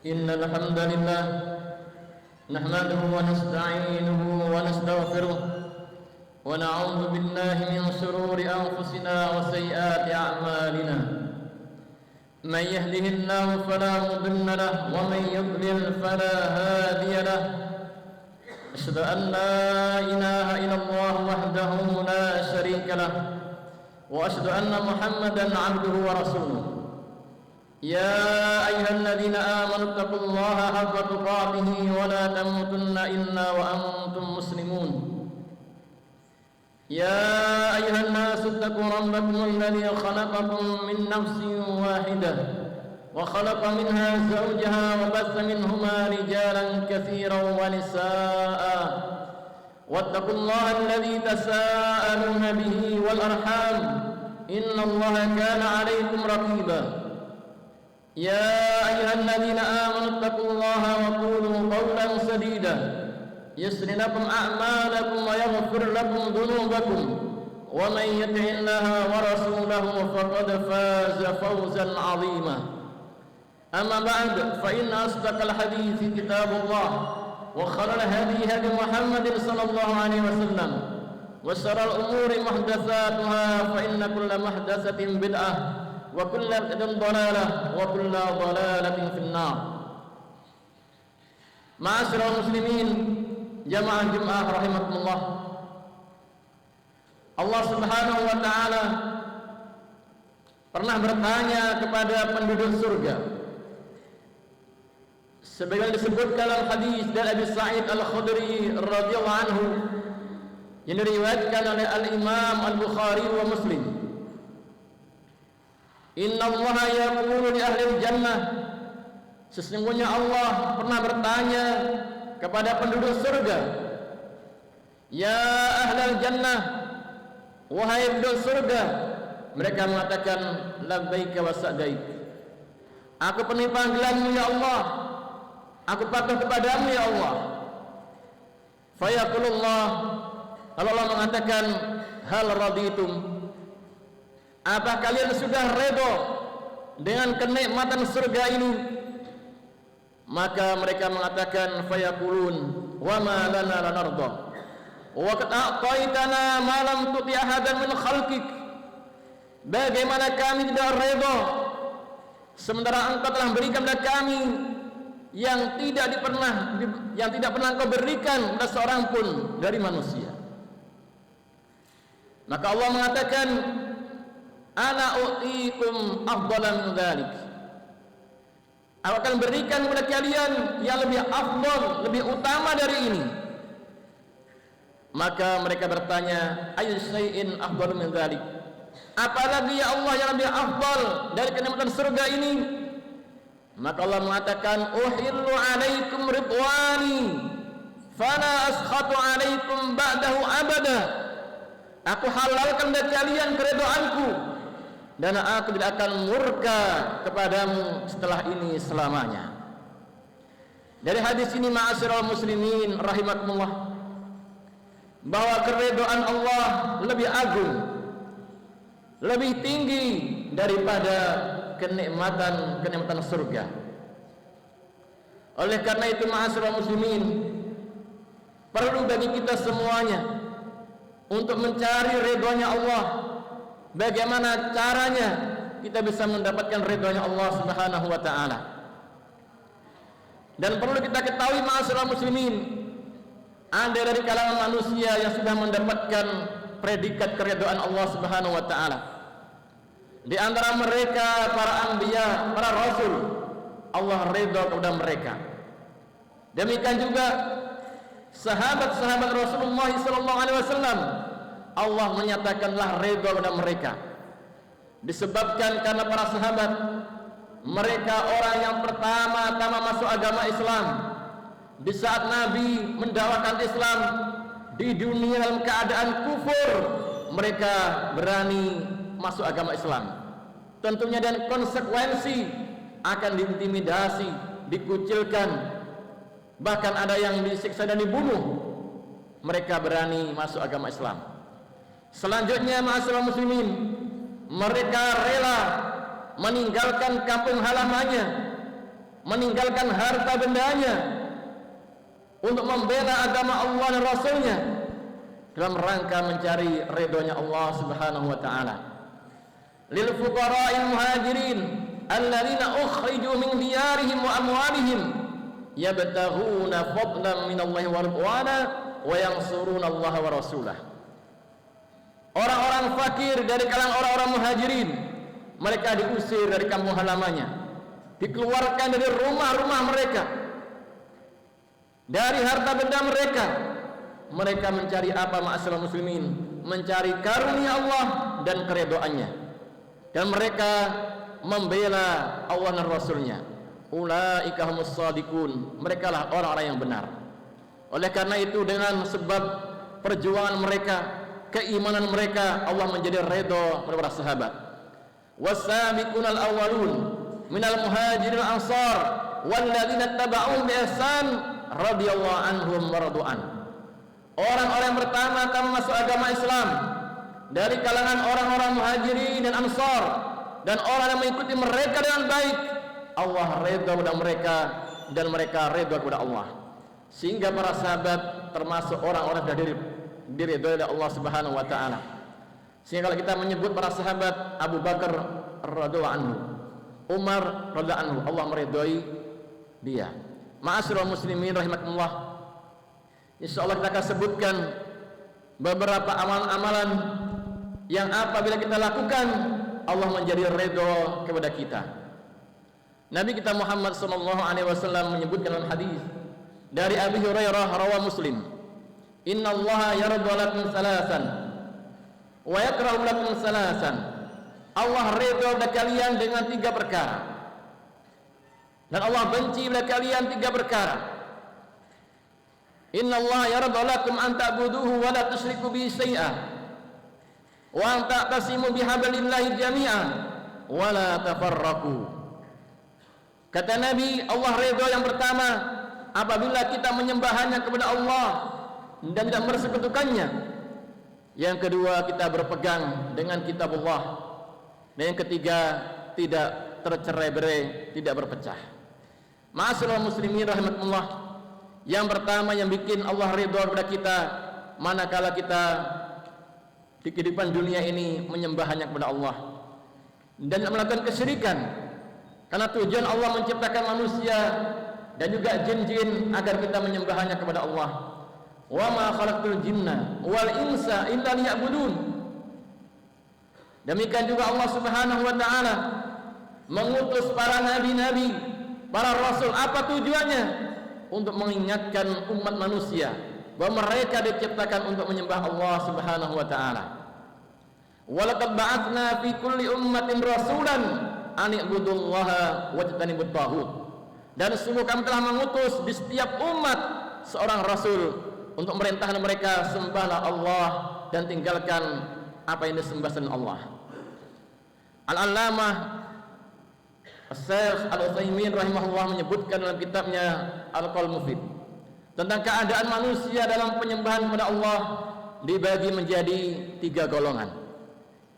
إن الحمد لله نحمده ونستعينه ونستغفره ونعوذ بالله من شرور أنفسنا وسيئات أعمالنا. من يهده الله فلا مضل له ومن يضلل فلا هادي له. أشهد أن لا إله إلا الله وحده لا شريك له وأشهد أن محمدا عبده ورسوله. يا أيها الذين آمنوا اتقوا الله حق تقاته ولا تموتن إلا وأنتم مسلمون. يا أيها الناس اتقوا ربكم الذي خلقكم من نفس واحدة وخلق منها زوجها وبث منهما رجالا كثيرا ونساء واتقوا الله الذي تساءلون به والأرحام إن الله كان عليكم رقيبا. يا أيها الذين آمنوا اتقوا الله وقولوا قولا سديدا يصلح لكم أعمالكم ويغفر لكم ذنوبكم ومن يطع الله ورسوله فقد فاز فوزا عظيما. أما بعد فإن أصدق الحديث كتاب الله وخير الهدي هدي محمد صلى الله عليه وسلم وشر الأمور محدثاتها فإن كل محدثة بدعة وكل بدعة ضلالة وكل ضلالة في النار. Ma'asyiral muslimin, jamaah Jumat rahimakumullah. Allah Subhanahu wa taala pernah bertanya kepada penduduk surga. Sebagaimana disebutkan dalam hadis dari Abi Sa'id Al-Khudri radhiyallahu anhu yang diriwayatkan oleh Al-Imam Al-Bukhari wa Muslim. Inna Allah yaqulu li ahli jannah, sesungguhnya Allah pernah bertanya kepada penduduk surga, ya ahli jannah, wahai penduduk surga. Mereka mengatakan labbaika wa sa'daik, aku penuhi panggilanmu ya Allah, aku patuh kepadamu ya Allah. Fayaqulullah, Allah mengatakan hal raditum, apa kalian sudah redha dengan kenikmatan surga ini? Maka mereka mengatakan fayaqulun wa ma lana la narda wa qad a'taitana ma lam tuti ahadan min khalqik. Bagaimana kami tidak redha sementara Engkau telah berikan kepada kami yang tidak pernah Engkau berikan kepada seorang pun dari manusia. Maka Allah mengatakan ana u'tikum afdalan min dzalik, aku akan berikan kepada kalian yang lebih afdal, lebih utama dari ini. Maka mereka bertanya, ayu syai'in afdal min dzalik, apalagi ya Allah yang lebih afdal dari kenikmatan surga ini? Maka Allah mengatakan uhillu alaikum ridwani fala askhatu alaikum ba'dahu abada, aku halalkan dari kalian keridhaanku dan aku tidak akan murka kepadamu setelah ini selamanya. Dari hadis ini ma'asyiral muslimin rahimakumullah, bahwa keridhaan Allah lebih agung, lebih tinggi daripada kenikmatan surga. Oleh karena itu ma'asyiral muslimin, perlu bagi kita semuanya untuk mencari ridhonya Allah. Bagaimana caranya kita bisa mendapatkan ridhonya Allah Subhanahu wa taala? Dan perlu kita ketahui ma'asyiral muslimin, ada dari kalangan manusia yang sudah mendapatkan predikat keridhaan Allah Subhanahu wa taala. Di antara mereka para anbiya, para rasul, Allah ridha kepada mereka. Demikian juga sahabat-sahabat Rasulullah sallallahu alaihi wasallam, Allah menyatakanlah ridha kepada mereka. Disebabkan karena para sahabat, mereka orang yang pertama-tama masuk agama Islam. Di saat Nabi mendakwakan Islam di dunia dalam keadaan kufur, mereka berani masuk agama Islam. Tentunya dan konsekuensi akan diintimidasi, dikucilkan, bahkan ada yang disiksa dan dibunuh. Mereka berani masuk agama Islam. Selanjutnya ma'asyiral muslimin, mereka rela meninggalkan kampung halamannya, meninggalkan harta bendanya untuk membela agama Allah dan Rasulnya dalam rangka mencari ridhonya Allah Subhanahu wa taala. Lil fuqara'il muhajirin alladzina ukhriju min diyarihim wa amwalihim yabtaghuna fadlan min Allah wa ridwana wa yansuruna Allah wa rasulah. Orang-orang fakir dari kalangan orang-orang muhajirin, mereka diusir dari kampung halamannya, dikeluarkan dari rumah-rumah mereka, dari harta benda mereka. Mereka mencari apa, ma'asyiral muslimin? Mencari karunia Allah dan keridhaannya, dan mereka membela Allah dan Rasulnya. Ulaika humus shadiqun, mereka lah orang-orang yang benar. Oleh karena itu, dengan sebab perjuangan mereka, keimanan mereka, Allah menjadi ridha kepada para sahabat. Wasabiqunal awwalun minal muhajirin ansar walladzina tabauhum bi ihsan radhiyallahu anhum wa radu'an. Orang-orang yang pertama masuk agama Islam dari kalangan orang-orang muhajirin dan ansar, dan orang yang mengikuti mereka dengan baik, Allah ridha kepada mereka dan mereka ridha kepada Allah. Sehingga para sahabat termasuk orang-orang yang diridhoi oleh Allah Subhanahu wa taala. Sehingga kalau kita menyebut para sahabat, Abu Bakar radhiyallahu anhu, Umar radhiyallahu anhu, Allah meridhoi dia. Ma'asyiral muslimin rahimakumullah, insyaallah kita akan sebutkan beberapa amalan-amalan yang apabila kita lakukan Allah menjadi ridha kepada kita. Nabi kita Muhammad sallallahu alaihi wasallam menyebutkan dalam hadis dari Abi Hurairah rawi Muslim, innallaha yarda lakum salasan wa yakrahu lakum salasan. Allah ridha kepada kalian dengan 3 perkara, dan Allah benci kepada kalian 3 perkara. Innallaha yarda lakum an ta'buduhu wa la tusyriku bihi syai'an wa an ta'tasimu bihablillahi jami'an wa la tafarraqu. Kata Nabi, Allah ridha yang pertama apabila kita menyembah kepada Allah dan tidak mempersekutukannya. Yang kedua, kita berpegang dengan kitab Allah. Dan yang ketiga, tidak tercerai-berai, tidak berpecah. Ma'asyiral muslimin rahimakumullah, yang pertama yang bikin Allah ridha kepada kita manakala kita di kehidupan dunia ini menyembah hanya kepada Allah dan tidak melakukan kesyirikan. Karena tujuan Allah menciptakan manusia dan juga jin-jin agar kita menyembah hanya kepada Allah. Wa ma khalaqtul jinna wal insa illa liya'budun. Demikian juga Allah Subhanahu wa taala mengutus para nabi-nabi, para rasul. Apa tujuannya? Untuk mengingatkan umat manusia bahwa mereka diciptakan untuk menyembah Allah Subhanahu wa taala. Walaqad ba'atsna fi kulli ummatin rasulan an i'budullaha wajtanibut taghut. Dan sungguh kami telah mengutus di setiap umat seorang rasul untuk merintahkan mereka sembahlah Allah dan tinggalkan apa yang disembah selain Allah. Al-Allamah Asy-Syaikh Al-Utsaimin rahimahullah menyebutkan dalam kitabnya Al-Qaul Mufid tentang keadaan manusia dalam penyembahan kepada Allah dibagi menjadi 3 golongan.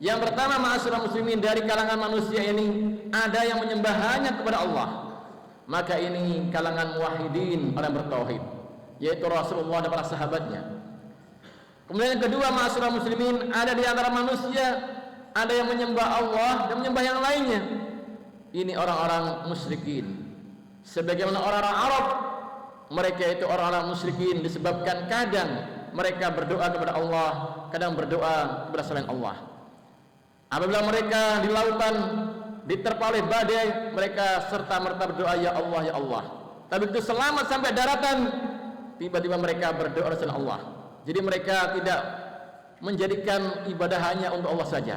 Yang pertama, ma'asyiral muslimin, dari kalangan manusia ini ada yang menyembah hanya kepada Allah. Maka ini kalangan muwahhidin, orang bertauhid, yaitu Rasulullah dan para sahabatnya. Kemudian yang kedua, ma'asyiral muslimin, ada di antara manusia ada yang menyembah Allah dan menyembah yang lainnya. Ini orang-orang musyrikin. Sebagaimana orang-orang Arab, mereka itu orang-orang musyrikin disebabkan kadang mereka berdoa kepada Allah, kadang berdoa kepada selain Allah. Apabila mereka di lautan diterpa oleh badai, mereka serta-merta berdoa ya Allah ya Allah. Tapi itu selamat sampai daratan, tiba-tiba mereka berdoa kepada Allah. Jadi mereka tidak menjadikan ibadah hanya untuk Allah saja,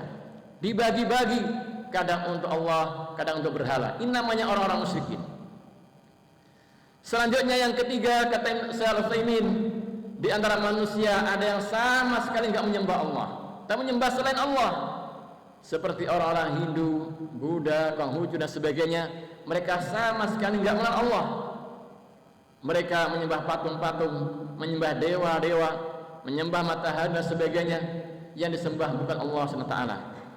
dibagi-bagi, kadang untuk Allah, kadang untuk berhala. Ini namanya orang-orang musyrikin. Selanjutnya yang ketiga, kata Syekh Al-Utsaimin, di antara manusia ada yang sama sekali enggak menyembah Allah, tapi menyembah selain Allah. Seperti orang-orang Hindu, Buddha, Konghucu dan sebagainya, mereka sama sekali enggak mengenal Allah. Mereka menyembah patung-patung, menyembah dewa-dewa, menyembah matahari dan sebagainya, yang disembah bukan Allah SWT.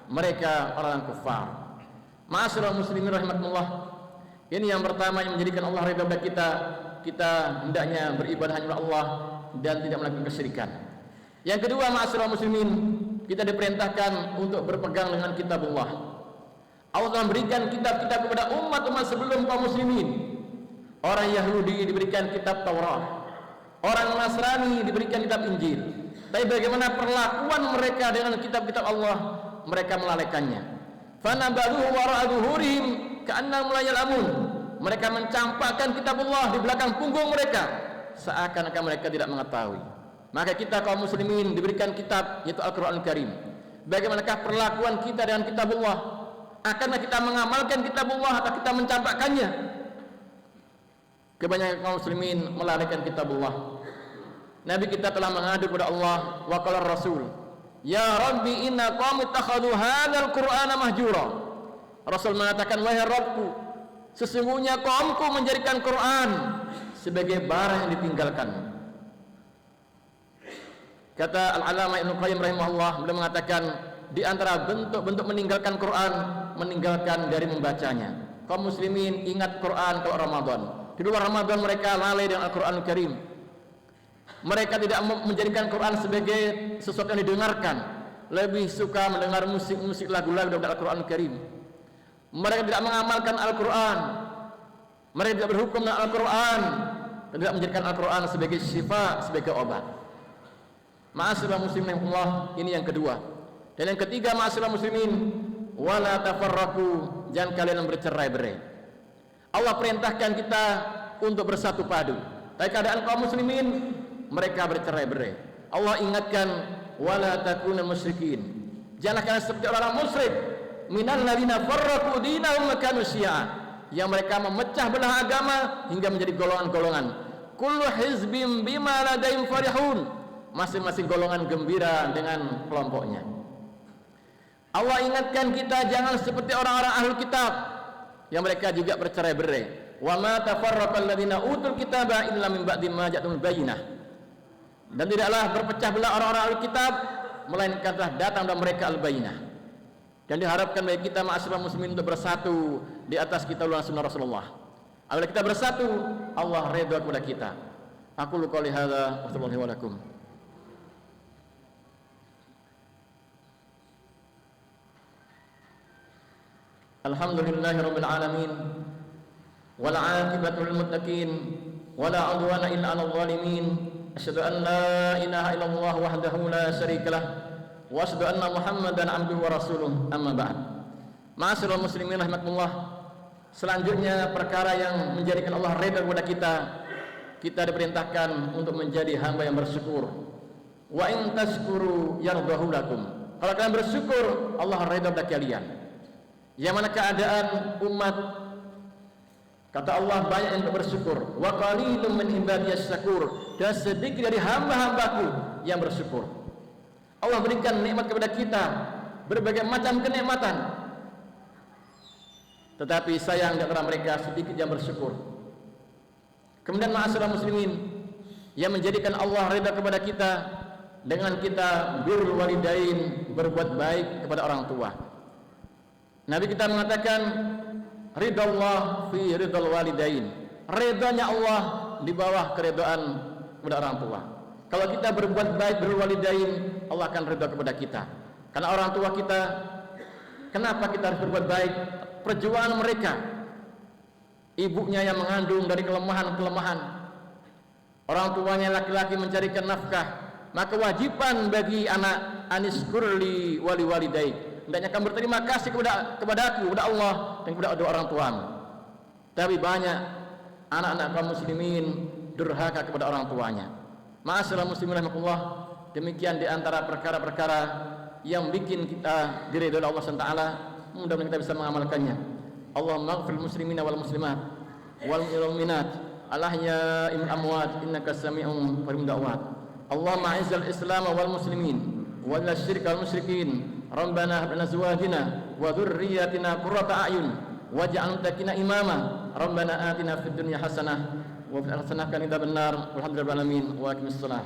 Mereka orang kafir. Ma'asyiral muslimin rahimakumullah, Ini yang pertama yang menjadikan Allah ridha kepada kita. Kita hendaknya beribadah hanya kepada Allah dan tidak melakukan kesyirikan. Yang kedua, ma'asyiral muslimin, kita diperintahkan untuk berpegang dengan kitabullah. Allah telah memberikan kitab-kitab kepada umat-umat sebelum kaum muslimin. Orang Yahudi diberikan kitab Taurat, orang Nasrani diberikan kitab Injil. Tapi bagaimana perlakuan mereka dengan kitab-kitab Allah? Mereka melalaikannya. Fanabadhuhu wara'a dhuhurihim ka'annahum la ya'lamun. Mereka mencampakkan kitabullah di belakang punggung mereka seakan-akan mereka tidak mengetahui. Maka kita kaum muslimin diberikan kitab, yaitu Al-Qur'anul Karim. Bagaimanakah perlakuan kita dengan kitabullah? Akankah kita mengamalkan kitabullah atau kita mencampakkannya? Kebanyakan kaum muslimin melalaikan kitabullah. Nabi kita telah mengadu kepada Allah, wa qala Rasul, ya Rabbi inna qaumi ittakhadhu hadzal Qur'ana mahjura. Rasul mengatakan, wahai Rabbku, sesungguhnya kaumku menjadikan Quran sebagai barang yang ditinggalkan. Kata Al-Allamah Ibnu Qayyim rahimahullah, beliau mengatakan di antara bentuk-bentuk meninggalkan Quran, meninggalkan dari membacanya. Kaum muslimin ingat Quran kalau Ramadan. Di luar Ramadan mereka lalai dengan Al-Qur'anul Karim. Mereka tidak menjadikan Quran sebagai sesuatu yang didengarkan, lebih suka mendengar musik-musik lagu-lagu dari Al-Qur'anul Karim. Mereka tidak mengamalkan Al-Quran, mereka tidak berhukum dengan Al-Quran, tidak menjadikan Al-Quran sebagai syifa, sebagai obat. Ma'asyiral muslimin Allah, ini yang kedua. Dan yang ketiga, ma'asyiral muslimin, wala tafarraqu, jangan kalian bercerai-berai. Allah perintahkan kita untuk bersatu padu. Tapi keadaan kaum muslimin, mereka bercerai-berai. Allah ingatkan, wala takuna musyrikin, janganlah kalian seperti orang musyrik. Minal ladzina farraqu dinahum wa kanu syi'a, yang mereka memecah belah agama hingga menjadi golongan-golongan. Kullu hizbin bima ladaihim farihun, masing-masing golongan gembira dengan kelompoknya. Allah ingatkan kita jangan seperti orang-orang ahlul kitab yang mereka juga bercerai-berai. Wa ma tafarraqal ladzina utul kitaba illa min ba'di ma ja'atuhumul bayyinah, dan tidaklah berpecah belah orang-orang ahlul kitab melainkan telah datang dari mereka al-bayyinah. Dan diharapkan bagi kita ma'asyiral muslimin untuk bersatu di atas kitabullah sunnah Rasulullah. Apabila kita bersatu, Allah redha kepada kita. Aku qouli hadza wa sallallahu alaihi wa Alhamdulillahirabbil alamin wal 'aqibatu lil muttaqin wala 'udwana illa 'alal zalimin. Asyhadu an la ilaha illallah wahdahu la syarikalah wa asyhadu anna Muhammadan 'abduhu wa rasuluh, amma ba'd. Ma'asyiral muslimin rahimakumullah. Selanjutnya perkara yang menjadikan Allah redha kepada kita, kita diperintahkan untuk menjadi hamba yang bersyukur. Wa in tashkuru yardahu lakum. Kalau kalian bersyukur, Allah redha kepada kalian. Yang mana keadaan umat, kata Allah, banyak yang bersyukur. Wa qalilun min ibadiyas syakur, dan sedikit dari hamba-hambaku yang bersyukur. Allah berikan nikmat kepada kita, berbagai macam kenikmatan, tetapi sayang di antara mereka sedikit yang bersyukur. Kemudian ma'asyiral muslimin, yang menjadikan Allah ridha kepada kita dengan kita birrul walidain, berbuat baik kepada orang tua. Nabi kita mengatakan ridallah fi ridal walidain, ridanya Allah di bawah keridhaan kepada orang tua. Kalau kita berbuat baik birrul walidain, Allah akan ridha kepada kita. Karena orang tua kita, kenapa kita harus berbuat baik? Perjuangan mereka, ibunya yang mengandung dari kelemahan-kelemahan, orang tuanya laki-laki mencarikan nafkah, maka kewajiban bagi anak aniskurli wali walidaik, hendaknya kamu berterima kasih kepada aku, kepada Allah, dan kepada kedua orang tuamu. Tapi banyak anak-anak kaum muslimin durhaka kepada orang tuanya. Ma'asyiral muslimin rahimakumullah, demikian di antara perkara-perkara yang bikin kita diridhoi Allah SWT. Mudah-mudahan kita bisa mengamalkannya. Allahumma ighfir muslimina wal muslimat wal mu'minat al-ahya'i minal amwat innaka sami'un qaribud da'wat. Allahumma izzil islam wal muslimin wal syirka wal musyrikin. Rabbana hab lana azwajina wa dhurriyyatina qurrata a'yun waj'al muttaqina imama. Rabbana atina fid dunya hasanah wa fil akhirati hasanah wa qina adzabannar. Walhamdulillahi rabbil alamin wa aqimis salah.